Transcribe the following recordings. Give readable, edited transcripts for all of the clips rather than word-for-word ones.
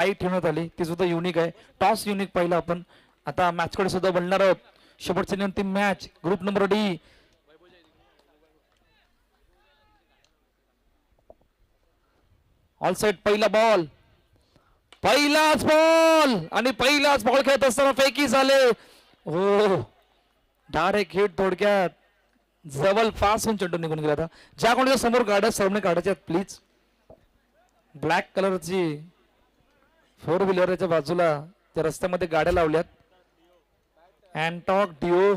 आई ठेवण्यात आली ती सुद्धा युनिक आहे. टॉस युनिक पाहिलं आपण. आता मॅच कडे सुद्धा बोलणार आहोत. शेवटची आणि अंतिम match group number D. All side पहिला बॉल, पहिलाच बॉल आणि पहिलाच बॉल खेळत असताना फेकी झाले. हो, डायरेक्ट हिट थोडक्यात जवळपास होऊन चेंडू निघून गेला. होता ज्या कोणाच्या समोर गाड्या सामने काढायच्या प्लीज. ब्लॅक कलरची फोर व्हीलरच्या बाजूला त्या रस्त्यामध्ये गाड्या लावल्यात. अँटॉक डिओ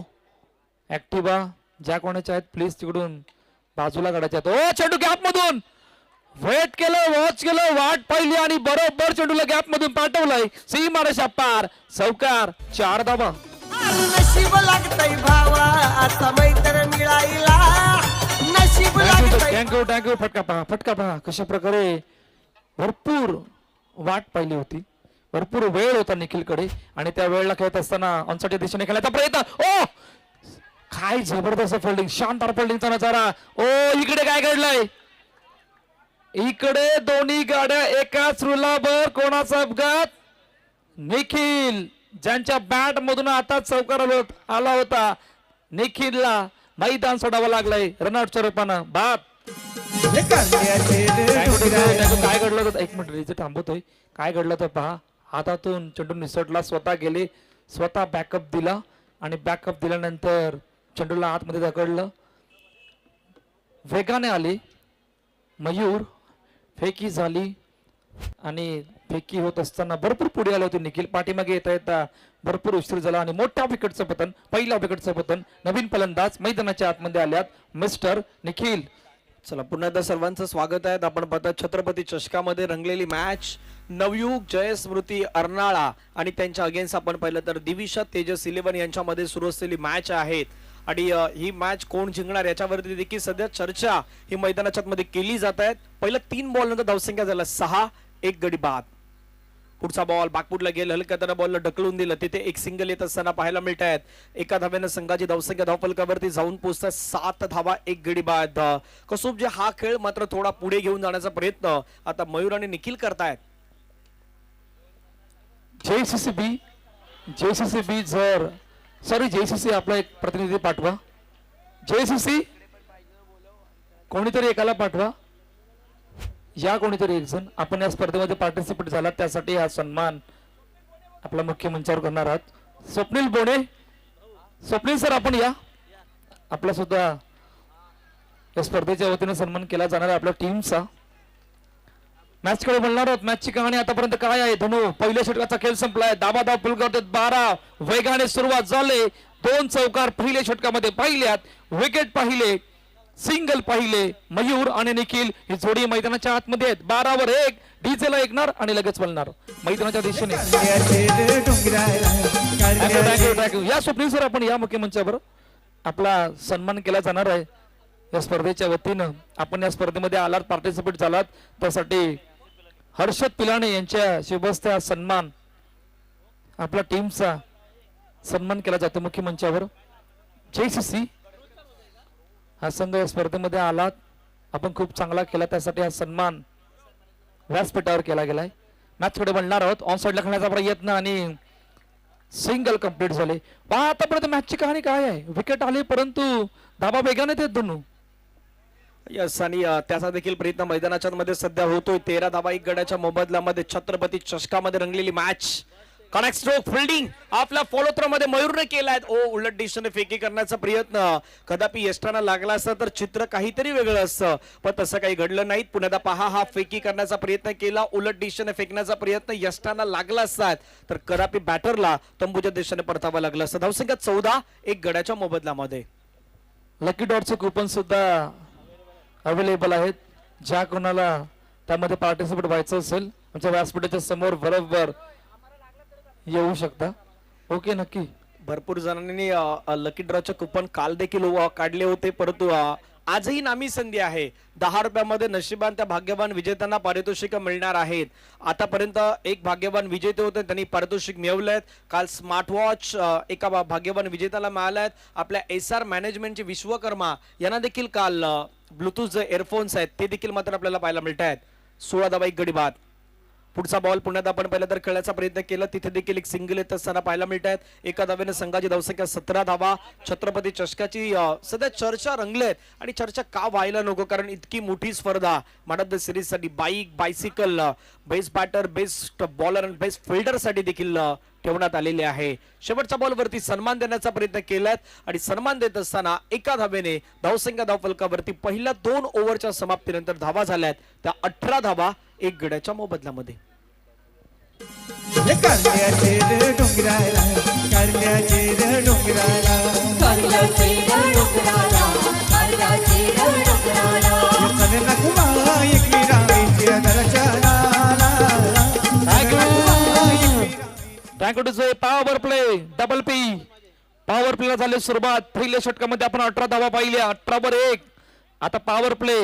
ऍक्टिवा ज्या कोणाच्या आहेत प्लीज तिकडून बाजूला काढायच्या आहेत. ओ चेंडू गॅप मधून वेट केलं, वॉच केलं, वाट पाहिली आणि बरोबर चेंडूला गॅप मधून पाठवलाय. सीमारेषा पार, चौकार, 4 धावा. नशीब लागतय भावा आता मैत्र मिळायला. नशीब लागतय. थँक्यू. फटका पहा कशा प्रकारे भरपूर वाट पाहिली होती, भरपूर वेळ होता निखिलकडे आणि त्या वेळेला खेळत असताना ऑनसाइडच्या दिशेने खेळायचा प्रयत्न. ओ काय जबरदस्त फिल्डिंग, शानदार फिल्डिंगचा नजारा. ओ इकडे काय घडलंय, इकडे दोन्ही गाड्या एकाच रुलावर. कोणाचा अपघात? निखिल ज्यांच्या बॅट मधून आता चौकार आला होता. निखिलला मैदान सोडावं लागलंय रनआउटच्या रूपानं. बाद. काय घडलं होतं? एक मिनिट इथे थांबवतोय. काय घडलं तर पहा. हातातून चेंडू निसटला, स्वतः गेले, स्वतः बॅकअप दिला आणि बॅकअप दिल्यानंतर चेंडूला आतमध्ये धकडलं. वेगाने आले मयूर, फेकी झाली आणि फेकी होत असताना भरपूर पुढे आले होते निखिल. पाठीमागे येता भरपूर उशीर झाला आणि मोठ्या विकेटचं पतन, पहिल्या विकेटचं पतन. नवीन फलंदाज मैदानाच्या आतमध्ये आल्यात मिस्टर निखिल. चला पुन्हा एकदा सर्वांचं स्वागत आहे. आपण पाहतात छत्रपती चषकामध्ये रंगलेली मॅच. नवयुग, जयस्मृती अर्नाळा आणि त्यांच्या अगेन्स्ट आपण पाहिलं तर दिविशा तेजस 11 यांच्यामध्ये सुरू असलेली मॅच आहेत. आणि ही मॅच कोण जिंकणार याच्यावरती देखील सध्या चर्चा ही मैदानाच्या मध्ये केली जात आहेत. पहिल्या 3 बॉल नंतर धावसंख्या झाला 6, 1 गडी बाद. पुढचा बॉल बाकपूरला गेला, हलक्या त्यानं बॉलला ढकलून दिलं. तिथे एक सिंगल येत असताना पाहायला मिळत आहेत. एका धाव्यानं संघाची धावसंख्या धावफलकावरती जाऊन पोहोचतात 7 धावा, 1 गडी बाद. कसोब जे हा खेळ मात्र थोडा पुढे घेऊन जाण्याचा प्रयत्न आता मयूर आणि निखिल करतायत. जेसीसीबी जर जेसीसी आपला एक प्रतिनिधी पाठवा. जेसीसी कोणीतरी एकाला पाठवा. या कोणीतरी एक जण. आपण या स्पर्धेमध्ये पार्टिसिपेट झाला त्यासाठी हा सन्मान आपला मुख्य मंचावर करणार आहात. स्वप्नील बोणे, स्वप्नील सर आपण या. आपला सुद्धा या स्पर्धेच्या वतीने सन्मान केला जाणार आहे आपल्या टीमचा. मॅच कडे बोलणार आहोत. मॅचची कहाणी आतापर्यंत काय आहे? धनु पहिल्या षटकाचा खेळ संपलाय. दाबादाब फुलकावतात 12. वेगाने सुरुवात झाले. 2 चौकार पहिल्या षटकामध्ये पाहिल्यात. विकेट पाहिले, सिंगल पाहिले. मयूर आणि निखिल ही जोडी मैदानाच्या आतमध्ये आहेत. 12 वर 1. डीजेला ऐकणार आणि लगेच बोलणार मैदानाच्या दिशेने. थँक्यू. या स्वप्नील सर आपण या मुख्य मंचावर. आपला सन्मान केला जाणार आहे या स्पर्धेच्या वतीनं. आपण या स्पर्धेमध्ये आलात, पार्टिसिपेट झालात त्यासाठी हर्षद पिलाणे यांच्या शुभस्ते सन्मान आपल्या टीमचा सन्मान केला जातो मुख्य मंचावर. जेसीसी हा संघ या स्पर्धेमध्ये आलात, आपण खूप चांगला केला त्यासाठी हा सन्मान व्यासपीठावर केला गेलाय. मॅच कडे बोलणार आहोत. ऑन साइडला खेळण्याचा प्रयत्न आणि सिंगल कंप्लीट झाले. पहा आतापर्यंत मॅचची कहाणी काय आहे. विकेट आले परंतु धाबा वेगाने देत दोनू. यस आणि त्याचा देखील प्रयत्न मैदानाच्या मध्ये सध्या होतोय. 13 धावा 1 गड्याच्या मोबदल्यामध्ये छत्रपती चषकामध्ये रंगलेली मॅच. कनेक्ट स्ट्रोक फिल्डिंग आपल्या फॉलोथ्रो मध्ये मयूरने केलाय. ओ उलट दिशेने फेकी करण्याचा प्रयत्न कदापि यष्टांना लागला असता तर चित्र काहीतरी वेगळं असतं, पण तसं काही घडलं नाही. पुन्हा पहा हा फेकी करण्याचा प्रयत्न केला, उलट दिशेने फेकण्याचा प्रयत्न यष्टांना लागला असता तर कदापि बॅटरला तंबूच्या दिशेने परतावं लागलं असतं. धावसंख्या 14, 1 गड्याच्या मोबदल्यामध्ये. लकी डॉटचे कुपन सुद्धा अवेलेबल आहेत. ज्या कोणाला त्यामध्ये पार्टिसिपेट व्हायचं असेल आमच्या व्यासपीठाच्या समोर बरोबर येऊ शकता. ओके नक्की. भरपूर जणांनी लकी ड्रॉचे कुपन काल देखील काढले होते, परंतु आजही नामी संधी आहे. 10 रुपयामध्ये नशिबान त्या भाग्यवान विजेत्यांना पारितोषिक मिळणार आहेत. आतापर्यंत एक भाग्यवान विजेते होते, त्यांनी पारितोषिक मिळवलेत. काल स्मार्ट वॉच एका भाग्यवान विजेत्याला मिळाले. आपल्या एसआर मॅनेजमेंटचे विश्वकर्मा यांना देखील काल ब्लूटूथ जे एअरफोन्स आहेत ते देखील मात्र आपल्याला पाहायला मिळत आहेत. 16 धावा 1 गडी बाद. पुढचा बॉल पुण्यात आपण पहिला तर खेळण्याचा प्रयत्न केला, तिथे देखील एक सिंगल येत असताना पाहायला मिळत आहेत. एका धावेने संघाची धावसंख्या 17 धावा. छत्रपती चषकाची सध्या चर्चा रंगले आहेत आणि चर्चा का व्हायला नको, कारण इतकी मोठी स्पर्धा मॅन ऑफ द सिरीज साठी bike, bicycle, best batter, best bowler आणि बेस्ट फिल्डर साठी देखील ठेवण्यात आलेले आहे. शेवटच्या बॉल वरती सन्मान देण्याचा प्रयत्न केलाय आणि सन्मान देत असताना एका धावेने धावसंख्या धावफलकावरती पहिल्या 2 ओव्हरच्या समाप्तीनंतर धावा झाल्यात त्या 18 धावा 1 गड्याच्या मोबदल्यामध्ये. करण्याचे रे डोंगराला, करण्याचे रे डोंगराला, चल नकुमा एक विराईच्या दर्शनाला. थँक्यू टू से power play double P. Power प्लेला झाली सुरुवात. पहिल्या षटकामध्ये आपण 18 धावा पाहिल्या, 18 वर 1. आता पॉवर प्ले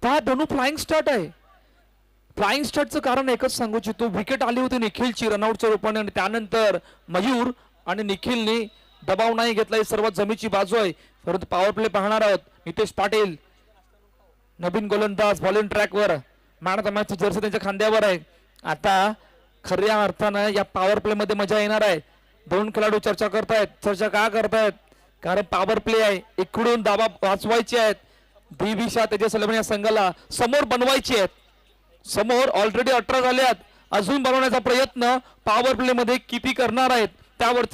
पहा, दोन्ही फ्लाइंग स्टार्ट आहे. फ्लाइंग स्टार्टचं कारण एकच सांगू इच्छितो, विकेट आली होती निखिलची रनआउटच्या रूपाने आणि त्यानंतर मयूर आणि निखिलने दबाव नाही घेतला. ही सर्वात जमीची बाजू आहे. परंतु पॉवर प्ले पाहणार आहोत. नितेश पाटील नवीन गोलंदाज बॉलिंग ट्रॅकवर, man of the match Jersey त्यांच्या खांद्यावर आहे. आता खऱ्या अर्थानं या पॉवर प्ले मध्ये मजा येणार आहे. दोन खेळाडू चर्चा करतायत. चर्चा का करतायत? कारण पॉवर प्ले आहे. इकडून दाबा वाचवायचे आहेत. दिविशा तेजस सलमान या संघाला समोर बनवायचे आहेत. समोर ऑलरेडी 18 झाल्यात. अजून बनवण्याचा प्रयत्न पॉवर प्ले मध्ये किती करणार आहेत त्यावर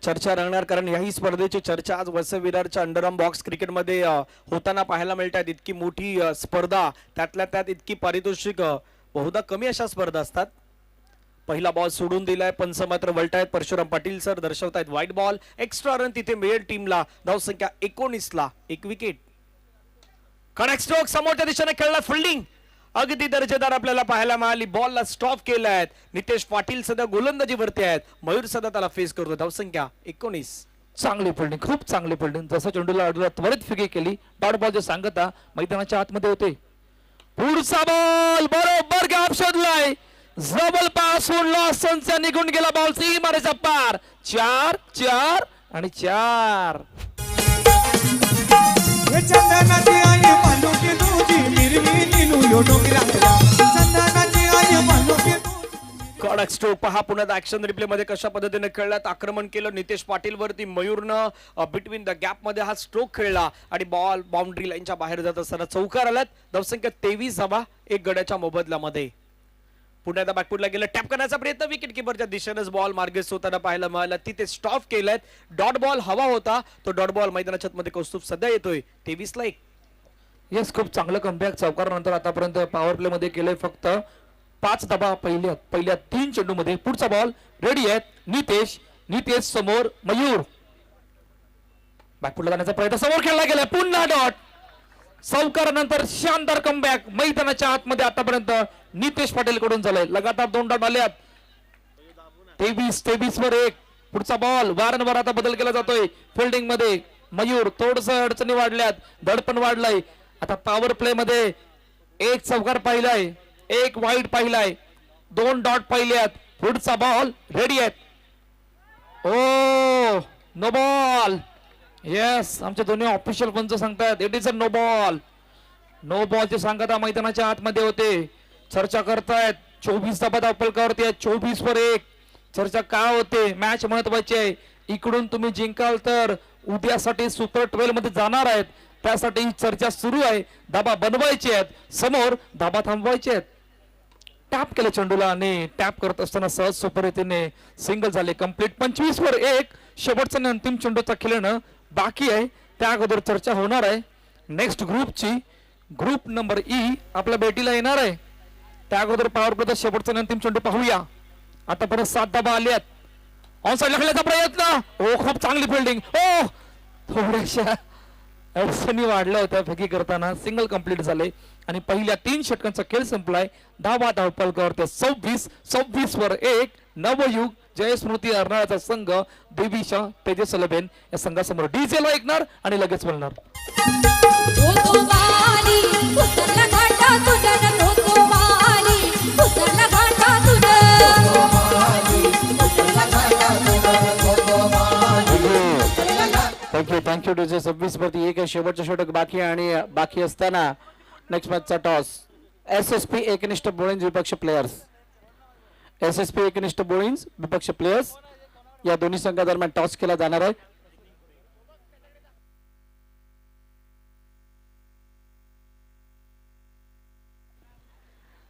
चर्चा रंगणार, कारण याही स्पर्धेची चर्चा आज वसई विरारच्या अंडरआर्म बॉक्स क्रिकेटमध्ये होताना पाहायला मिळतात. इतकी मोठी स्पर्धा, त्यातल्या त्यात इतकी पारितोषिक बहुधा कमी अशा स्पर्धा असतात. पहिला बॉल सोडून दिलाय, पंच मात्र वळतायत. परशुराम पाटील सर दर्शवतायत व्हाईट बॉल. एक्स्ट्रा रन तिथे मिळेल टीमला. धावसंख्या 19 ला 1 विकेट. कनेक्ट स्ट्रोक समोरच्या दिशेने खेळला. फिल्डिंग अगदी दर्जेदार आपल्याला पाहायला मिळाली. बॉलला स्टॉप केलाय. नितेश पाटील सध्या गोलंदाजीवरती आहेत. मयूर सध्या त्याला फेस करतो. धावसंख्या 19. चांगली फिल्डिंग, खूप चांगली फिल्डिंग. जसं चेंडूला अडवला त्वरित फिके केली. डॉट बॉल जे सांगता मैदानाच्या आतमध्ये होते. पुढचा बॉल बरोबर गॅप शोधलाय. जबल पास होऊन लॉसनचा निघून गेला. बॉल सी मारायचा पार. 4 4 आणि 4. चंदनाची आई मालुकी तुझी मिरवी निलू यो डोंगराला, चंदनाची आई मालुकी तुझी. कडक स्ट्रोक पहा पुण्यात ऍक्शन रिप्ले मध्ये कशा पद्धतीने खेळल्यात. आक्रमण केलं नितेश पाटील वरती. मयूरनं बिटवीन द गॅप मध्ये हा स्ट्रोक खेळला आणि बॉल बाउंड्री लाईनच्या बाहेर जात असताना चौकार आलात. धावसंख्या 23 धावा 1 गड्याच्या मोबदल्यामध्ये. पुण्यात बॅकफुटला गेलं. टॅप करण्याचा प्रयत्न विकेट किपरच्या दिशेनेच बॉल मार्गेस होताना पाहायला मिळाला. तिथे स्टॉप केलाय. डॉट बॉल हवा होता. तो डॉट बॉल मैदानाच्या मध्ये कौस्तुभ सध्या येतोय. 23 ला 1. येस, खूप चांगलं कमबॅक चौकारानंतर आतापर्यंत पॉवर प्ले मध्ये केलंय. फक्त 5 धावा पहिल्या 3 चेंडू मध्ये. पुढचा बॉल रेडी आहेत. नितेश समोर मयूर. बॅकफुटला जाण्याचा प्रयत्न समोर खेळला गेला. पुन्हा डॉट. चौकारानंतर शानदार कमबॅक मैदानाच्या आतमध्ये आतापर्यंत नितेश पाटील कडून झालंय. लगातार 2 डॉट आल्यात. 23 वर 1. पुढचा बॉल वारंवार आता बदल केला जातोय फिल्डिंग मध्ये. मयूर थोडस अडचणी वाढल्यात, दडपण वाढलंय. आता पॉवर प्ले मध्ये 1 चौकार पाहिलाय, 1 वाईड पाहिलाय, 2 डॉट पाहिल्यात. पुढचा बॉल रेडी आहेत. Oh no ball. येस, आमचे दोन्ही ऑफिशियल पंच सांगतात it is a no ball. No बॉलचे सांगता मैदानाच्या आतमध्ये होते. चर्चा करतायत. 24 धावा धावफलकावरती आहेत. 24 वर 1. चर्चा का होते? मॅच महत्वाची आहे. इकडून तुम्ही जिंकाल तर उद्यासाठी सुपर 12 मध्ये जाणार आहेत. त्यासाठी ही चर्चा सुरू आहे. धाबा बनवायचे आहेत, समोर धाबा थांबवायचे आहेत. टॅप केलं चेंडूला आणि टॅप करत असताना सहज सुपर रीतीने सिंगल झाले. कंप्लीट. 25 वर 1. शेवटचा आणि अंतिम चेंडूचा खेळणं बाकी आहे. त्या अगोदर चर्चा होणार आहे नेक्स्ट ग्रुपची. ग्रुप नंबर ई आपल्या भेटीला येणार आहे. त्या अगोदर पॉवर प्लेचा शेवटचा आणि अंतिम चेंडू पाहूया. आतापर्यंत 7 धाबा आल्यात. ऑन साइड खेळण्याचा प्रयत्न. ओ खूप चांगली फिल्डिंग. ओ थोड्याशा अडचणी वाढल्या होत्या फेकी करताना. सिंगल कंप्लीट झाले आणि पहिल्या 3 षटकांचा खेळ संपलाय. धावा धावफलकावरती 26 वर 1. नवयुग जयस्मृती अर्नाळाचा संघ देवीशा तेजस सलबेन या संघासमोर. डीजेला ऐकणार आणि लगेच बोलणार. Thank you DJ. 26 वरती 1 शेवटचा षटक बाकी आणि बाकी असताना नेक्स्ट मॅचचा टॉस SSP एकनिष्ठ बोळिंज विपक्ष प्लेयर्स. SSP एकनिष्ठ बोळिंज विपक्ष प्लेयर्स या दोन्ही संघादरम्यान टॉस केला जाणार आहे.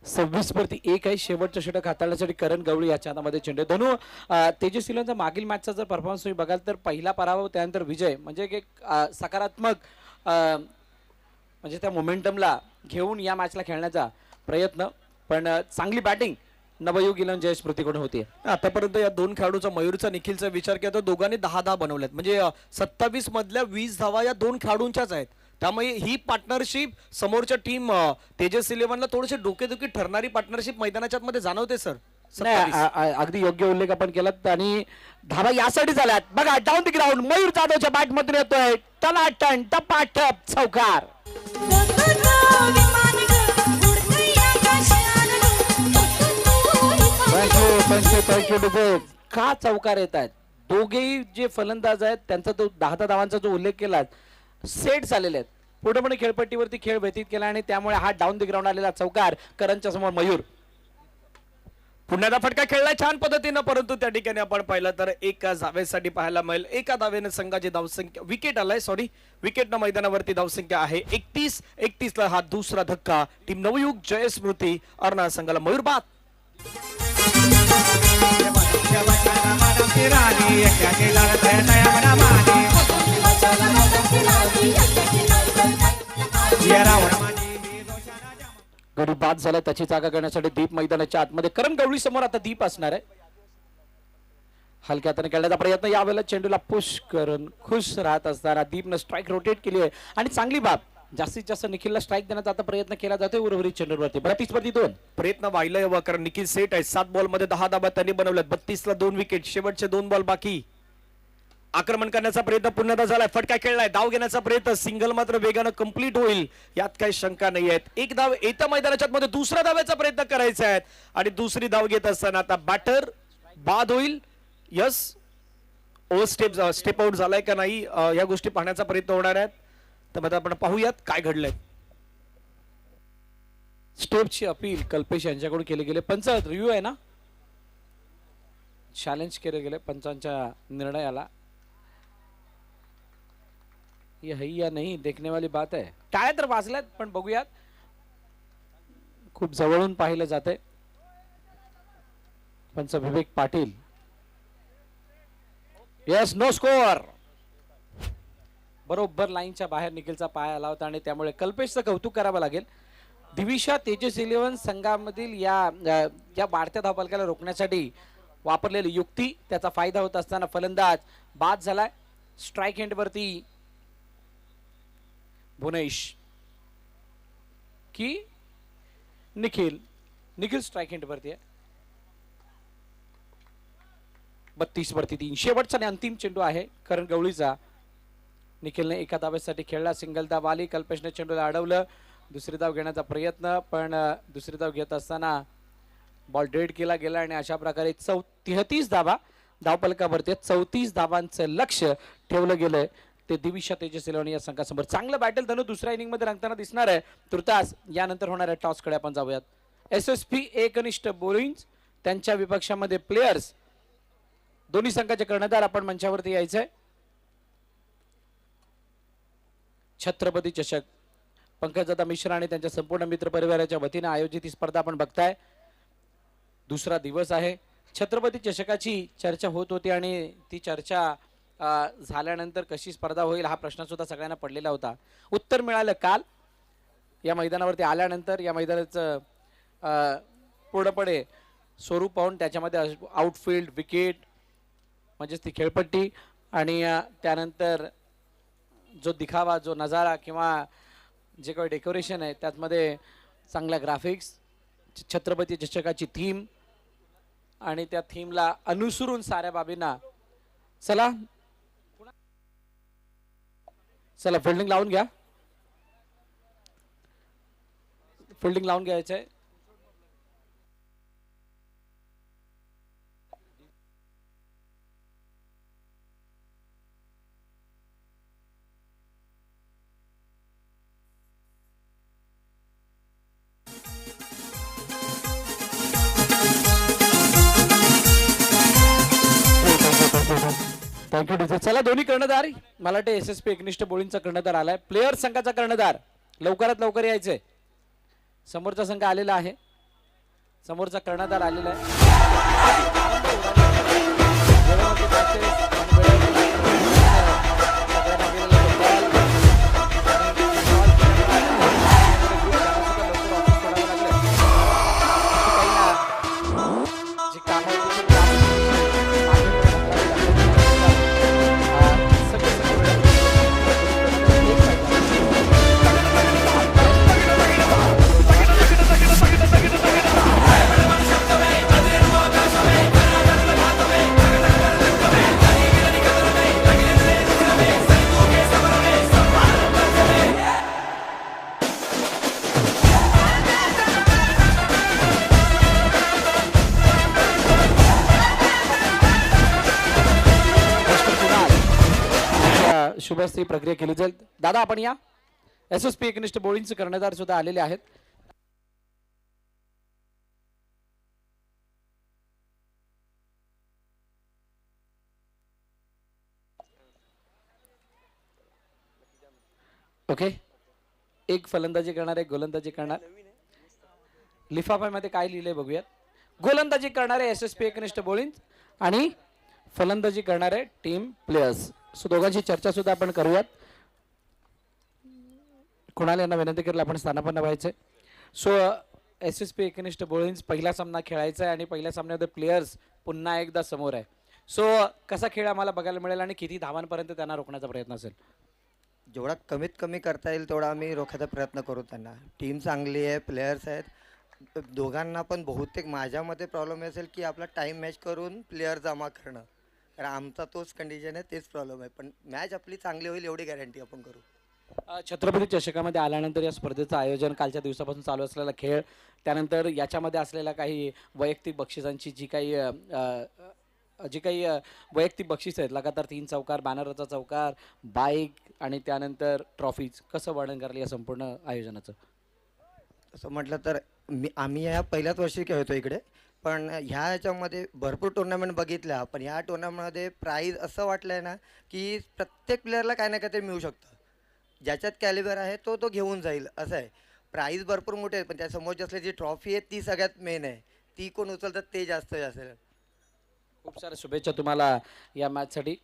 सव्वीस वरती 1 आहे. शेवटचं षटक हाताळण्यासाठी करण गवळी याच्या हातामध्ये चेंडू. धनु, तेजस सिलवनचा मागील मॅचचा जर परफॉर्मन्स तुम्ही बघाल तर पहिला पराभव त्यानंतर विजय म्हणजे एक सकारात्मक म्हणजे त्या मोमेंटमला घेऊन या मॅचला खेळण्याचा प्रयत्न, पण चांगली बॅटिंग नवयुग इलेव्हन जय स्मृतीकडून होती. आतापर्यंत या दोन खेळाडूचा मयूरचा निखिलचा विचार केला तर दोघांनी 10 धावा बनवल्यात, म्हणजे 27 मधल्या 20 धावा या दोन खेळाडूंच्याच आहेत. त्यामुळे ही पार्टनरशिप समोरच्या टीम तेजस इलेव्हनला थोडीशी डोकेदुखी ठरणारी पार्टनरशिप मैदानाच्या मध्ये जाणवते सर. अगदी योग्य उल्लेख आपण केलात आणि धावा यासाठी झाल्यात बघा. डाऊन द ग्राउंड मयूर जाधवच्या बॅट मधून येतोय टनाटन टपाटप चौकार. थँक्यू. का चौकार येत आहेत दोघेही जे फलंदाज आहेत त्यांचा तो 10 धावांचा जो उल्लेख केला सेट झालेले आहेत. पूर्णपणे खेळपट्टीवरती खेळ व्यतीत केला आणि त्यामुळे हा डाऊन द ग्राउंड आलेला चौकार करणच्या समोर मयूर. पुन्हा फटका खेळलाय छान पद्धतीनं, परंतु त्या ठिकाणी आपण पाहिलं तर एका धावेसाठी पाहायला मिळेल. एका धावेने संघाची धावसंख्या विकेट आलाय विकेटनं मैदानावरती धावसंख्या आहे 31 ला हा दुसरा धक्का. टीम नवयुग जय स्मृती अर्नाळा संघाला मयूर बाद. गडी बाद झाला. त्याची जागा करण्यासाठी दीप मैदानाच्या आतमध्ये करण गवळी समोर आता दीप असणार आहे. हलक्या हाताने खेळण्याचा प्रयत्न, यावेळेला चेंडूला पुश करून खुश राहत असताना दीपनं स्ट्राईक रोटेट केली आहे आणि चांगली बाब. जास्तीत जास्त निखिलला स्ट्राईक देण्याचा आता प्रयत्न केला जातोय उर्वरित चेंडूवरती. 32 वरती 2 प्रयत्न व्हायला हवा कारण निखिल सेट आहे. 7 बॉल मध्ये 10 धाबा त्यांनी बनवल्यात. 32 ला 2 विकेट. शेवटचे 2 बॉल बाकी. आक्रमण करण्याचा प्रयत्न पुन्हा झालाय. फटका खेळलाय. धाव घेण्याचा प्रयत्न. सिंगल मात्र वेगानं कंप्लीट होईल यात काही शंका नाही आहेत. एक धाव येत्या मैदानाच्या मध्ये दुसऱ्या धाव्याचा प्रयत्न करायचा आहे आणि दुसरी धाव घेत असताना आता बॅटर बाद होईल. यस, स्टेप आउट झालाय का नाही या गोष्टी पाहण्याचा प्रयत्न होणार आहेत. तर आपण पाहूयात काय घडलंय. स्टेपची अपील कल्पेश यांच्याकडून केली गेली. पंच रिव्ह्यू आहे ना, चॅलेंज केले गेले पंचांच्या निर्णयाला. ये है या नहीं देखने वाली बात है. टाळ्या तर वाजल्यात पण बघूयात. खूप जवळून पाहिलं जाते. पंच Vivek Patil. Yes, no score. बरोबर लाईनच्या बाहेर निखिलचा पाय आला होता आणि त्यामुळे कल्पेशचं कौतुक करावं लागेल. दिविशा तेजस इलेव्हन संघामधील या वाढत्या धावफलकाला रोखण्यासाठी वापरलेली युक्ती त्याचा फायदा होत असताना फलंदाज बाद झालाय. स्ट्राईक एंड वरती भुवनेश की निखिल स्ट्राईक एंड वरती आहे. 32 वरती 3 शेवटचा आणि अंतिम चेंडू आहे करण गवळीचा. निखिलने एका धावेसाठी खेळला. सिंगल धाव आली. कल्पेशने चेंडूला अडवलं. दुसरी धाव घेण्याचा प्रयत्न, पण दुसरी धाव घेत असताना बॉल डेड केला गेला आणि अशा प्रकारे 33 धावा धावफलकावरती. 34 धावांचं लक्ष ठेवलं गेलंय ते दिविशा तेजस इलेव्हन या संघासमोर. चांगलं बॅटल धनु दुसऱ्या इनिंग मध्ये रंगताना दिसणार आहे. तुर्तास यानंतर होणाऱ्या टॉस कडे आपण जाऊयात. SSP एकनिष्ठ बोलिंग त्यांच्या विपक्षामध्ये प्लेयर्स दोन्ही संघाचे कर्णधार आपण मंचावरती यायचंय. छत्रपती चषक पंकजदादा मिश्रा आणि त्यांच्या संपूर्ण मित्र परिवाराच्या वतीने आयोजित ही स्पर्धा आपण बघताय. दुसरा दिवस आहे. छत्रपती चषकाची चर्चा होत होती आणि ती चर्चा झाल्यानंतर कशी स्पर्धा होईल हा प्रश्न सुद्धा सगळ्यांना पडलेला होता. उत्तर मिळालं काल या मैदानावरती आल्यानंतर. या मैदानाचं पूर्णपणे स्वरूप पाहून त्याच्यामध्ये आउटफील्ड विकेट म्हणजेच ती खेळपट्टी आणि त्यानंतर जो दिखावा, जो नजारा किंवा जे काही डेकोरेशन आहे त्यामध्ये चांगल्या ग्राफिक्स, छत्रपती चषकाची थीम आणि त्या थीमला अनुसरून साऱ्या बाबींना चला फिल्डिंग लावून घ्या. फिल्डिंग लावून घ्यायचंय. Thank you teacher. चला दोन्ही कर्णधार मला वाटतं SSP एकनिष्ठ बोलिंगचा कर्णधार आलाय. प्लेयर संघाचा कर्णधार लवकरात लवकर यायचंय. समोरचा संघ आलेला आहे. समोरचा कर्णधार आलेला आहे. जी कामं होती ती शुभस्ती प्रक्रिया केली जाईल. दादा आपण या. SSP एकनिष्ठ बोलिंगचे कर्णधार सुद्धा आलेले आहेत. ओके, एक फलंदाजी करणार, एक गोलंदाजी करणार. लिफाफ्यामध्ये काय लिहिलंय बघूयात. गोलंदाजी करणारे SSP एकनिष्ठ बोलिंग आणि फलंदाजी करणारे टीम प्लेयर्स. सो दोघांची चर्चा सुद्धा आपण करूयात. कुणाल यांना विनंती केली आपण स्थानापन्न व्हायचे. सो SSP एकनिष्ठ बोलिंग पहिला सामना खेळायचा आहे आणि पहिल्या सामन्यामध्ये प्लेयर्स पुन्हा एकदा समोर आहे. सो कसा खेळ आम्हाला बघायला मिळेल आणि किती धावांपर्यंत त्यांना रोखण्याचा प्रयत्न असेल. जेवढा कमीत कमी करता येईल तेवढा आम्ही रोखायचा प्रयत्न करू. त्यांना टीम चांगली आहे, प्लेयर्स आहेत. दोघांना पण बहुतेक माझ्या मते प्रॉब्लेम असेल की आपला टाईम मॅच करून प्लेयर जमा करणं, कारण आमचा तोच कंडिशन आहे, तेच प्रॉब्लेम आहे. पण मॅच आपली चांगली होईल एवढी गॅरंटी आपण करू. छत्रपती चषकामध्ये आल्यानंतर या स्पर्धेचं आयोजन कालच्या दिवसापासून चालू असलेला खेळ, त्यानंतर याच्यामध्ये असलेल्या काही वैयक्तिक बक्षिसांची जी काही वैयक्तिक बक्षीस आहेत, लगातार 3 चौकार, बॅनरचा चौकार, बाईक आणि त्यानंतर ट्रॉफीज, कसं वर्णन कराल या संपूर्ण आयोजनाचं. असं म्हटलं तर आम्ही ह्या पहिल्याच वर्षी खेळतो इकडे, पण ह्या ह्याच्यामध्ये भरपूर टुर्नामेंट बघितल्या, पण ह्या टुर्नामेंटमध्ये प्राईज असं वाटलं आहे ना की प्रत्येक प्लेअरला काय ना काहीतरी मिळू शकतं. ज्याच्यात कॅलिबर आहे तो घेऊन जाईल असं आहे. प्राईज भरपूर मोठे आहेत, पण त्यासमोरची असलेली जी ट्रॉफी आहे ती सगळ्यात मेन आहे. ती कोण उचलतात ते जास्त असेल. खूप साऱ्या शुभेच्छा तुम्हाला या मॅचसाठी.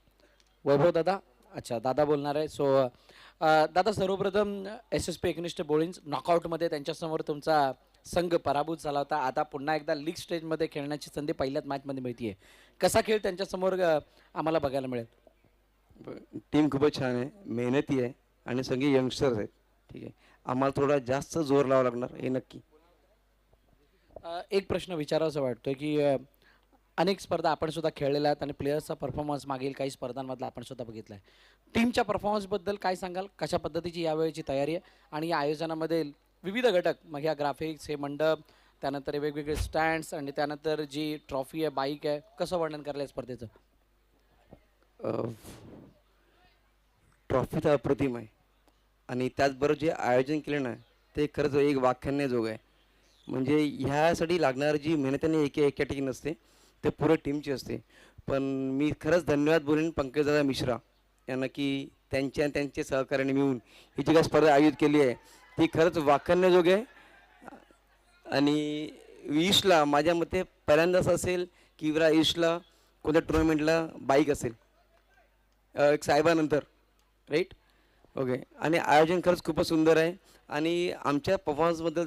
वैभव दादा, अच्छा दादा बोलणार आहे. सो दादा, सर्वप्रथम SSP एकनिष्ठ बोलिंग नॉकआउटमध्ये त्यांच्यासमोर तुमचा संघ पराभूत झाला होता. आता पुन्हा एकदा लीग स्टेजमध्ये खेळण्याची संधी पहिल्याच मॅचमध्ये मिळते. कसा खेळ त्यांच्यासमोर आम्हाला बघायला मिळेल. टीम खूपच छान आहे, मेहनती आहे आणि सगळे यंगस्टर्स आहेत. ठीक आहे, आम्हाला थोडा जास्त जोर लावावा लागणार हे नक्की. एक प्रश्न विचारावासा वाटतोय की अनेक स्पर्धा आपण सुद्धा खेळलेल्या आहेत आणि प्लेयर्सचा परफॉर्मन्स मागील काही स्पर्धांमधला आपण सुद्धा बघितला आहे. टीमच्या परफॉर्मन्सबद्दल काय सांगाल, कशा पद्धतीची यावेळेची तयारी आहे आणि या आयोजनामध्ये विविध घटक, मग ह्या ग्राफिक्स, हे मंडप, त्यानंतर हे वेगवेगळे स्टँड्स आणि त्यानंतर जी ट्रॉफी आहे, बाईक आहे, कसं वर्णन करायला स्पर्धेचं. ट्रॉफी तर अप्रतिम आहे आणि त्याचबरोबर जे आयोजन केलं ना ते खरंच एक वाखाणण्याजोगं आहे. म्हणजे ह्यासाठी लागणारी जी मेहनत आणि एका ठिकाणी नसते, ते पुरे टीमची असते. पण मी खरंच धन्यवाद बोलेन पंकजदादा मिश्रा यांना की त्यांच्या आणि त्यांच्या सहकार्याने मिळून ही जी काही स्पर्धा आयोजित केली आहे ती खरंच वाखाणण्याजोगी आहे. आणि ईशला माझ्या मते पहिल्यांदाच असेल की ईशला कोणत्या टुर्नामेंटला बाईक असेल एक साहेबानंतर, राईट. ओके, आणि आयोजन खरंच खूपच सुंदर आहे. आणि आमच्या परफॉर्मन्सबद्दल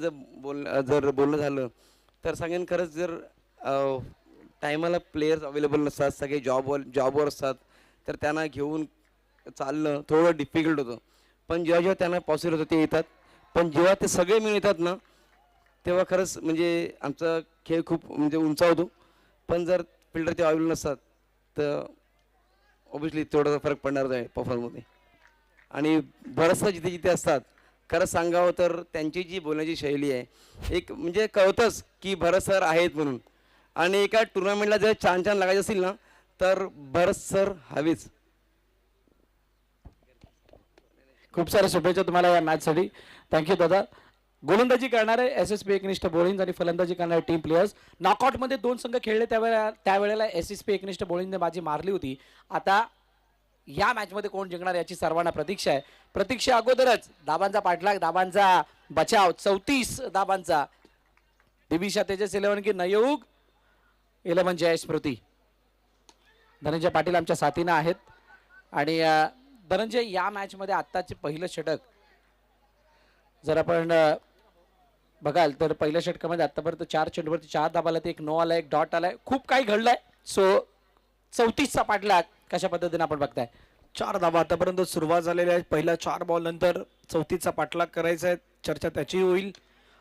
जर बोलणं झालं तर सांगेन खरंच जर टायमाला प्लेयर्स अवेलेबल नसतात, सगळे जॉबवर असतात, तर त्यांना घेऊन चालणं थोडं डिफिकल्ट होतं. पण जेव्हा जेव्हा त्यांना पॉसिबल होतं ते येतात. पण जेव्हा ते सगळे मिळून येतात ना तेव्हा खरंच म्हणजे आमचा खेळ खूप म्हणजे उंचावतो. पण जर फिल्डर ते अवेलेबल नसतात तर ऑब्विसली थोडासा फरक पडणारच आहे परफॉर्मन्समध्ये. आणि बरंचसं जिथे जिथे असतात खरंच सांगावं तर त्यांची जी बोलण्याची शैली आहे एक म्हणजे कळतंच की भरत सर आहेत म्हणून. आणि एका टुर्नामेंटला जर छान छान लागायचं असेल ना तर भरत सर हवेच. खूप साऱ्या शुभेच्छा तुम्हाला या मॅचसाठी. थँक्यू दादा. गोलंदाजी करणारे SSP एकनिष्ठ बोलिंग आणि फलंदाजी करणारे टीम प्लेयर्स. नॉकआउटमध्ये 2 संघ खेळले त्यावेळेला SSP एकनिष्ठ बोलिंगने बाजी मारली होती. आता या मॅच मध्ये कोण जिंकणार याची सर्वांना प्रतीक्षा आहे. प्रतीक्षा अगोदरच धाबांचा पाठलाग, धाबांचा बचाव, 34 धाबांचा. दिविशा तेजस 11 की नवयुग 11 जय स्मृती. धनंजय पाटील आमच्या साथीनं आहेत. आणि धनंजय, या मॅच मध्ये आत्ताचे पहिलं षटक जर आपण बघाल तर पहिल्या षटकामध्ये आतापर्यंत 4 चेंडूवरती 4 धाबा आल्या, एक नो आलाय, एक डॉट आलाय, खूप काही घडलंय. सो 34चा पाठलाग कशा पद्धतीने आपण बघताय? 4 धावा आतापर्यंत सुरुवात झालेली आहे. पहिल्या 4 बॉल नंतर 34चा पाठलाग करायचा आहे. चर्चा त्याची होईल.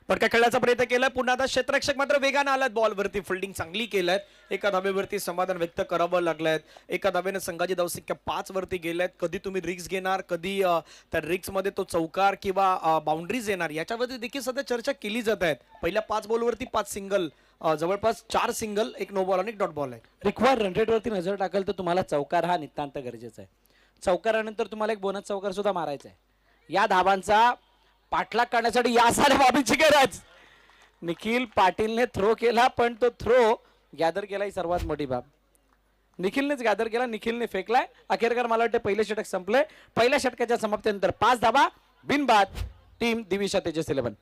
फटका खेळण्याचा प्रयत्न केलाय पुन्हा आता क्षेत्ररक्षक मात्र वेगानं आलात बॉलवरती. फिल्डिंग चांगली केलाय. एका धाब्यावरती समाधान व्यक्त करावं लागलंय. एका धाब्याने संघाची धावसंख्या 5 वरती गेल्यात. कधी तुम्ही रिक्स घेणार, कधी त्या रिक्स मध्ये तो चौकार किंवा बाउंड्रीज येणार, याच्यावरती देखील सध्या चर्चा केली जात आहेत. पहिल्या 5 बॉलवरती 5 सिंगल, जवळपास 4 सिंगल, एक नो बॉल आणि एक डॉट बॉल आहे. रिक्वायर्ड रन रेटवरती नजर टाकाल तर तुम्हाला चौकार हा नितांत गरजेचा आहे. चौकारानंतर तुम्हाला एक बोनस चौकार सुद्धा मारायचा आहे. या धाबांचा पाठलाग करण्यासाठी या साऱ्या बाबींची गरज. निखिल पाटीलने थ्रो केला, पण तो थ्रो गॅदर केला ही सर्वात मोठी बाब. निखिलनेच गॅदर केला, निखिलने फेकलाय. अखेरकार मला वाटतं पहिले षटक संपले. पहिल्या षटकाच्या समाप्तीनंतर 5 धाबा बिनबाद. टीम दिविशा तेजस 11.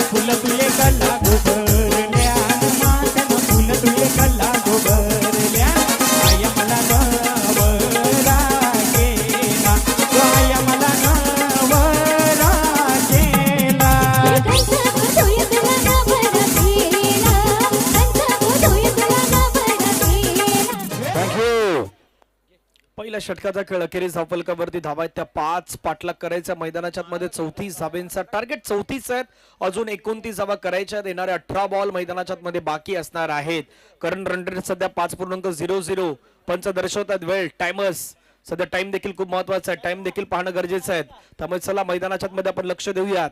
फुल तुले कल्ला गोबरल्या, मातन फुल तुले कल्ला गोबरल्या. आय मला नवरा गेला, आय मला नवरा गेला. थँक्यू. पहिल्या षटकाचा खेळ अखेरीस धावफलकावरती धावा आहेत त्या 5. पाठलाग करायचा मैदानाच्या मध्ये 34 धाब्यांचा टार्गेट 34 आहेत. अजून 29 धावा करायच्या. येणारे 18 बॉल मैदानाच्या मध्ये बाकी असणार आहेत. करंट रन रेट सध्या 5.00. पंच दर्शवतात वेळ, टाइमर्स. सध्या टाइम देखील खूप महत्वाचा आहे. टाइम देखील पाहणं गरजेचं आहे. त्यामुळे चला मैदानाच्या मध्ये आपण लक्ष देऊयात.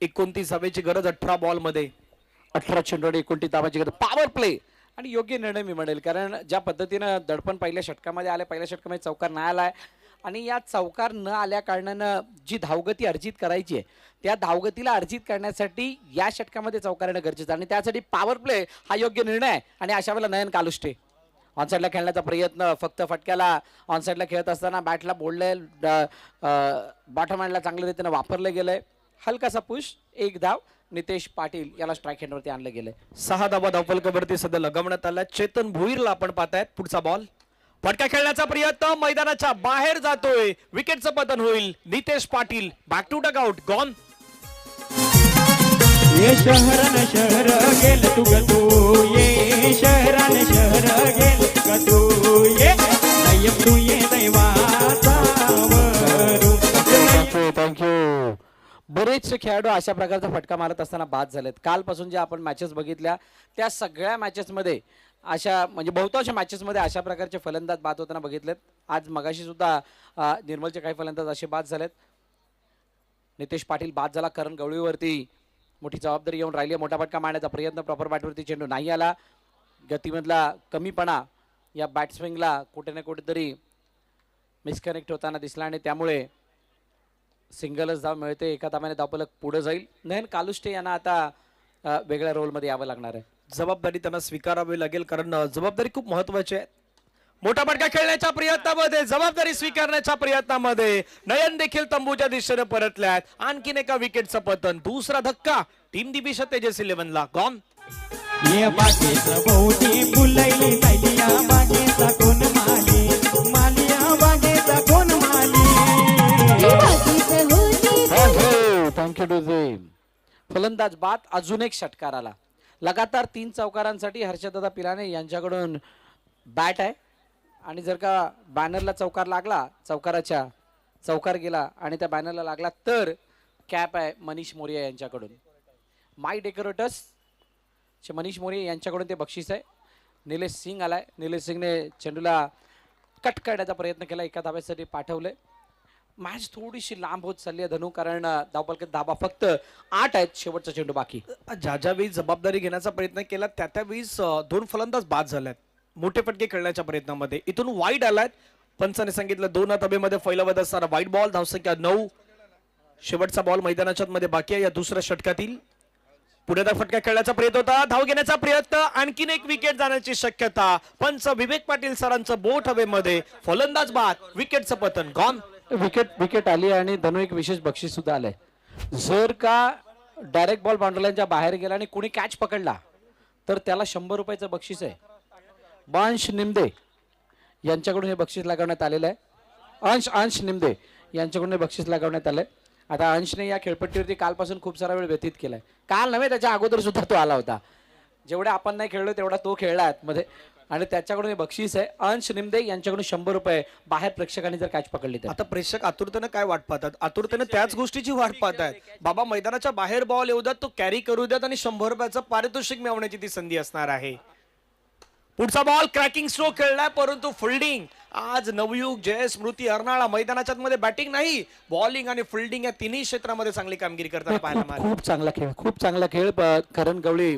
29 धावेची गरज 18 बॉल मध्ये. 18 चेंडू 29 धाबांची गरज. पॉवर प्ले आणि योग्य निर्णय मी म्हणेल, कारण ज्या पद्धतीनं दडपण पहिल्या षटकामध्ये आलं, पहिल्या षटकामध्ये चौकार नाही आलाय आणि या चौकार न आल्या कारणानं जी धावगती अर्जित करायची आहे त्या धावगतीला अर्जित करण्यासाठी या षटकामध्ये चौकार येणं गरजेचं आणि त्यासाठी पॉवर प्ले हा योग्य निर्णय आहे. आणि अशा वेळेला नयन कालुष्टे ऑनसाईडला खेळण्याचा प्रयत्न, फक्त फटक्याला ऑनसाईडला खेळत असताना बॅटला बोलले, बॉटम हँडला चांगल्या रीतीने वापरलं गेलंय. हलकासा पुश, 1 धाव. नितेश पाटील याला स्ट्राईक हँडवरती आणलं गेलंय. 6 धावा धावफलकावरती सध्या लगावण्यात आला. चेतन भोईरला आपण पाहतायत. पुढचा बॉल, फटका खेळण्याचा प्रयत्न मैदानाच्या बाहेर जातोय. विकेटचं पतन होईल. Nitesh Patil back to dugout, gone. ये शहरन शहर गेल तू ग तू, ये शहरन शहर गेल ग तू, ये नयम तू ये दैवाचा वरू. Thank you thank you. बरेचसे खेळाडू अशा प्रकारचा फटका मारत असताना बाद झालेत. कालपासून ज्या आपण मॅचेस बघितल्या त्या सगळ्या मॅचेसमध्ये अशा, म्हणजे बहुतांश मॅचेसमध्ये अशा प्रकारचे फलंदाज बाद होताना बघितलेत. आज मगाशी सुद्धा निर्मलचे काही फलंदाज असे बाद झालेत. नितेश पाटील बाद झाला. करण गवळीवरती मोठी जबाबदारी येऊन राहिली. मोठा फटका मारण्याचा प्रयत्न, प्रॉपर बॅटवरती चेंडू नाही आला. गतीमधला कमीपणा या बॅट्समॅनला कुठे ना कुठेतरी मिसकनेक्ट होताना दिसला आणि त्यामुळे सिंगलच धाव मिळते. एका धावाने धावफलक पुढे जाईल. नयन कालुष्टे यांना आता वेगळ्या रोलमध्ये यावं लागणार आहे. जबाबदारी त्यांना स्वीकारावी लागेल, कारण जबाबदारी खूप महत्वाची आहे. मोठा फटका खेळण्याच्या प्रयत्नामध्ये, जबाबदारी स्वीकारण्याच्या प्रयत्नामध्ये नयन देखील तंबूच्या दिशेने परतल्यात. आणखीन एका विकेटचं पतन. दुसरा धक्का टीम दिविशा तेजस 11 ला, गॉन. ये बागेचं भोवती फुलैली मैलिया, बागेचा कोण माली, मालिया बागेचा कोण माली. थँक्यू टू फलंदाज बाद. अजून एक षटकार आला. लगातार 3 चौकारांसाठी हर्षदादा पिलाने यांच्याकडून बॅट आहे आणि जर का बॅनरला चौकार लागला, चौकार गेला आणि त्या बॅनरला लागला तर कॅप आहे मनीष मोरिया यांच्याकडून. माय डेकोरेटर्स मनीष मोरिया यांच्याकडून ते बक्षीस आहे. निलेश सिंग आलाय. निलेश सिंगने चेंडूला कट करण्याचा प्रयत्न केला, एका धाब्यासाठी पाठवले. मॅच थोडीशी लांब होत चालली आहे धनु, कारण धावफलकात धाबा फक्त 8 आहेत. शेवटचा चेंडू बाकी. ज्या वेळी जबाबदारी घेण्याचा प्रयत्न केला त्यावेळीस 2 फलंदाज बाद झाल्यात मोठे फटके खेळण्याच्या प्रयत्नामध्ये. इथून वाईड आलात. पंचाने सांगितलं 2 धाब्यामध्ये फैलावत असताना वाईड बॉल. धावसंख्या 9. शेवटचा बॉल मैदानाच्या मध्ये बाकी आहे या दुसऱ्या षटकातील. पुढे फटका खेळण्याचा प्रयत्न होता, धाव घेण्याचा प्रयत्न, आणखीन एक विकेट जाण्याची शक्यता. पंच विवेक पाटील सरांचं बोट हवेमध्ये, फलंदाज बाद, विकेटचं पतन गॉन. विकेट आली आणि धनु एक विशेष बक्षीस सुद्धा आलंय. जर का डायरेक्ट बॉल बाउंड्रीलाईनच्या बाहेर गेला आणि कोणी कॅच पकडला तर त्याला 100 रुपयाचं बक्षीस आहे. अंश निमदे यांच्याकडून हे बक्षीस लागवण्यात आलेलं आहे. अंश निमदे यांच्याकडून हे बक्षीस लागवण्यात आलंय. आता अंशने या खेळपट्टीवरती कालपासून खूप सारा वेळ व्यतीत केलाय. काल नव्हे, त्याच्या अगोदर सुद्धा तो आला होता. जेवढे आपण नाही खेळलो तेवढा तो खेळला आतमध्ये आणि त्याच्याकडून हे बक्षीस आहे. अंश निमदे यांच्याकडून 100 रुपये बाहेर प्रेक्षकांनी जर कॅच पकडली तर. आता प्रेक्षक आतुरतेनं काय वाट पाहतात? आतुरतेनं त्याच गोष्टीची वाट पाहतात. बाबा मैदानाच्या बाहेर बॉल येऊ द्यात, तो कॅरी करू द्यात आणि 100 रुपयाचं पारितोषिक मिळवण्याची ती संधी असणार आहे. पुढचा बॉल क्रॅकिंग स्ट्रोक खेळलाय, परंतु फिल्डिंग आज नवयुग जय स्मृती अर्नाळा मैदानाच्या मध्ये बॅटिंग नाही, बॉलिंग आणि फिल्डिंग या तिन्ही क्षेत्रामध्ये चांगली कामगिरी करताना पाहायला मिळाली. खूप चांगला खेळ. करण गवळी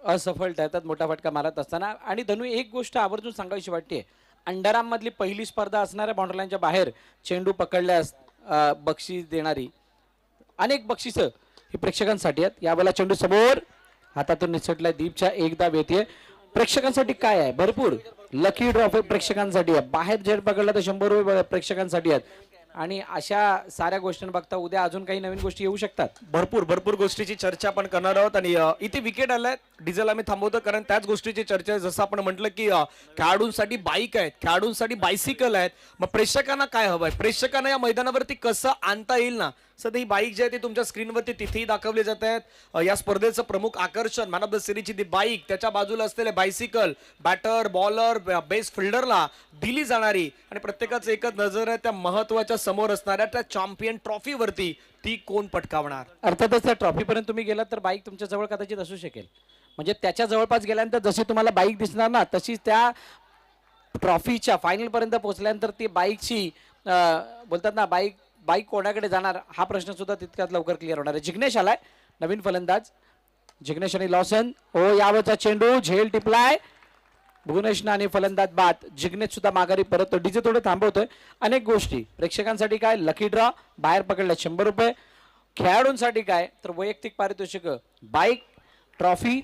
असफल ठरतात मोठा फटका मारत असताना. आणि धनु एक गोष्ट आवर्जून सांगायची वाटते, अंडरआर्म मधली पहिली स्पर्धा असणाऱ्या बाउंड्रीलाईनच्या बाहेर चेंडू पकडल्यास बक्षीस देणारी अनेक बक्षिसं ही प्रेक्षकांसाठी आहेत. यावेळेला चेंडू समोर हातातून निसटलाय, दीपच्या एकदा येते. प्रेक्षकांसाठी काय आहे? भरपूर लकी ड्रॉ प्रेक्षकांसाठी आहे. बाहेर जर पकडला तर 100 रुपये प्रेक्षकांसाठी आहेत. आणि अशा साऱ्या गोष्टींना बघता उद्या अजून काही नवीन गोष्टी येऊ शकतात. भरपूर गोष्टीची चर्चा आपण करणार आहोत. आणि इथे विकेट आलाय, डिझेल आम्ही थांबवतो कारण त्याच गोष्टीची चर्चा आहे. जसं आपण म्हटलं की खेळाडूंसाठी बाईक आहेत, खेळाडूंसाठी बायसिकल आहेत. मग प्रेक्षकांना काय हवंय? प्रेक्षकांना या मैदानावरती कसं आणता येईल ना, सध्या ही बाईक जी आहे ती तुमच्या स्क्रीनवरती तिथेही दाखवली जात आहेत. या स्पर्धेचं प्रमुख आकर्षण मॅन ऑफ द सिरीजची ती बाईक, त्याच्या बाजूला असलेले बायसिकल, बॅटर बॉलर बेस्ट फिल्डरला दिली जाणारी आणि प्रत्येकाचं एकच नजर आहे त्या महत्वाच्या समोर असणाऱ्या त्या चॅम्पियन ट्रॉफीवरती, ती कोण पटकावणार. अर्थातच त्या ट्रॉफीपर्यंत तुम्ही गेलात तर बाईक तुमच्या जवळ कदाचित असू शकेल. म्हणजे त्याच्या जवळपास गेल्यानंतर जशी तुम्हाला बाईक दिसणार ना, तशीच त्या ट्रॉफीच्या फायनल पर्यंत पोहोचल्यानंतर ती बाईकची बोलतात ना, बाईक कोणाकडे जाणार हा प्रश्न सुद्धा तितक्यात लवकर क्लिअर होणार आहे. जिग्नेश आलाय, नवीन फलंदाज जिग्नेश आणि लॉसन. यावरचा चेंडू झेल टिपलाय, भुवनेश आणि फलंदाज बाद. जिग्नेश सुद्धा माघारी परत. डीजे थोडं थांबवतोय. अनेक गोष्टी प्रेक्षकांसाठी काय, लकी ड्रॉ बाहेर पकडला 100 रुपये. खेळाडूंसाठी काय तर वैयक्तिक पारितोषिक, बाईक, ट्रॉफी,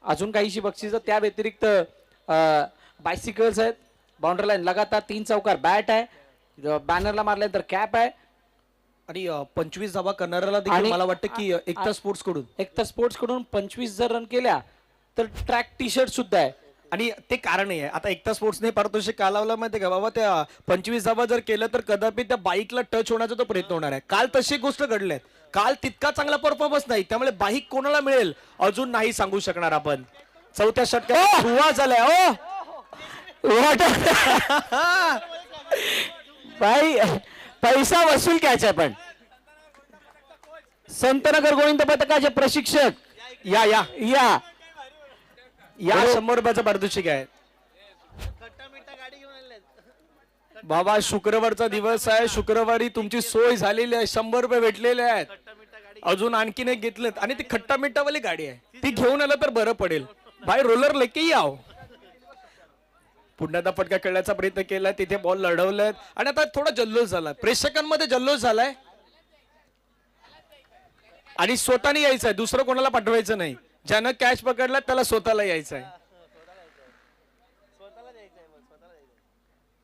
अजून काहीशी बक्षिसं. त्या व्यतिरिक्त बायसिकल्स आहेत. बाउंड्री लाईन लगातार 3 चौकार, बॅट आहे, बॅनरला मारल्यानंतर कॅप आहे. आणि 25 धावा करणाऱ्याला देखील मला वाटतं की एकता स्पोर्ट्स कडून 25 जर रन केल्या तर ट्रॅक टी शर्ट सुद्धा आहे. आणि ते कारण आहे. आता एकता स्पोर्ट्सने पारितोषिक का लावलं माहिती का बाबा, त्या 25 धावा जर केलं तर कदापि त्या बाईकला टच होण्याचा तो प्रयत्न होणार आहे. काल तशी गोष्ट घडली, काल तितका चांगला परफॉर्मन्स नाही, त्यामुळे बाईक कोणाला मिळेल अजून नाही सांगू शकणार आपण. चौथ्या षटकात सुरुवात झालाय. भाई पैसा वसूल घ्यायचा. पण संतनगर गोविंद पथकाचे प्रशिक्षक या 100 रुपयाचं पारितोषिक आहे. बाबा शुक्रवारचा दिवस आहे, शुक्रवारी तुमची सोय झालेली आहे, 100 रुपये भेटलेले आहेत. अजून आणखीन एक घेतलेत आणि ती खट्टा मिठावाली गाडी आहे, ती घेऊन आलं तर बरं पडेल. भाई रोलर लेके याव. पुन्हा एकदा फटका खेळण्याचा प्रयत्न केलाय, तिथे बॉल लढवलाय आणि आता थोडा जल्लोष झालाय, प्रेक्षकांमध्ये जल्लोष झालाय. आणि स्वतःने यायचंय, दुसरं कोणाला पाठवायचं नाही. ज्यानं कॅच पकडला त्याला स्वतःला यायचंय.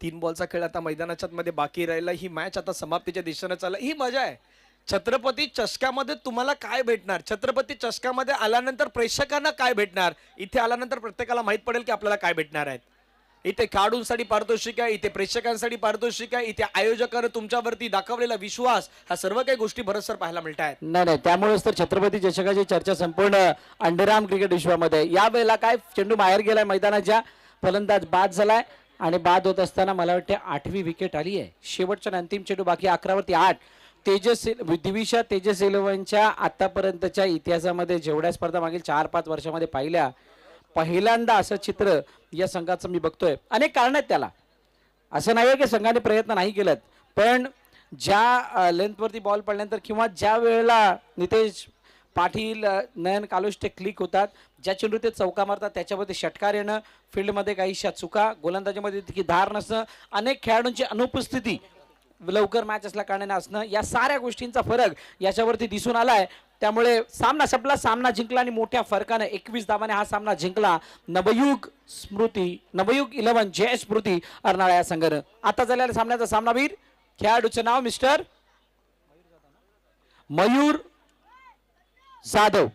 3 बॉलचा खेळ आता मैदानाच्या मध्ये बाकी राहिला. ही मॅच आता समाप्तीच्या दिशेने चालला. ही मजा आहे. छत्रपती चषकामध्ये तुम्हाला काय भेटणार, छत्रपती चषकामध्ये आल्यानंतर प्रेक्षकांना काय भेटणार, इथे आल्यानंतर प्रत्येकाला माहित पडेल की आपल्याला काय भेटणार आहेत. इथे खेळाडूंसाठी पारितोषिक आहे, इथे प्रेक्षकांसाठी पारितोषिक आहे, इथे आयोजकांनी तुमच्यावरती दाखवलेला विश्वास, ह्या सर्व काही गोष्टी भरसर पाहायला मिळत आहेत. नाही, त्यामुळेच तर छत्रपती चषकाची चर्चा संपूर्ण अंडरआर्म क्रिकेट विश्वामध्ये. या वेळेला काय चेंडू बाहेर गेलाय मैदानाच्या, फलंदाज बाद झालाय आणि बाद होत असताना मला वाटते 8वी विकेट आली आहे. शेवटच्या अंतिम चेंडू बाकी 11 वरती 8. दिविशा तेजस 11च्या आतापर्यंतच्या इतिहासामध्ये जेवढ्या स्पर्धा मागील 4-5 वर्षामध्ये पाहिल्या, पहिल्यांदा असं चित्र या संघाचं मी बघतोय. अनेक कारण आहेत त्याला, असं नाही की संघाने प्रयत्न नाही केलेत, पण ज्या लेंथवरती बॉल पडल्यानंतर किंवा ज्या वेळेला नितेश पाटील, नयन कालुष्टे क्लिक होतात, ज्या चेंडू ते चौका मारतात त्याच्यामध्ये षटकार येणं, फील्डमध्ये काहीशा चुका, गोलंदाजीमध्ये तितकी धार नसणं, अनेक खेळाडूंची अनुपस्थिती, लवकर मॅच असल्या कारणाने असणं, या साऱ्या गोष्टींचा फरक याच्यावरती दिसून आलाय. त्यामुळे सामना संपला, सामना जिंकला आणि मोठ्या फरकाने 21 धावाने हा सामना जिंकला नवयुग 11 जय स्मृती अर्नाळा या संघानं. आता झालेल्या सामन्याचा सामनावीर खेळाडूचं नाव मिस्टर मयूर जाधव.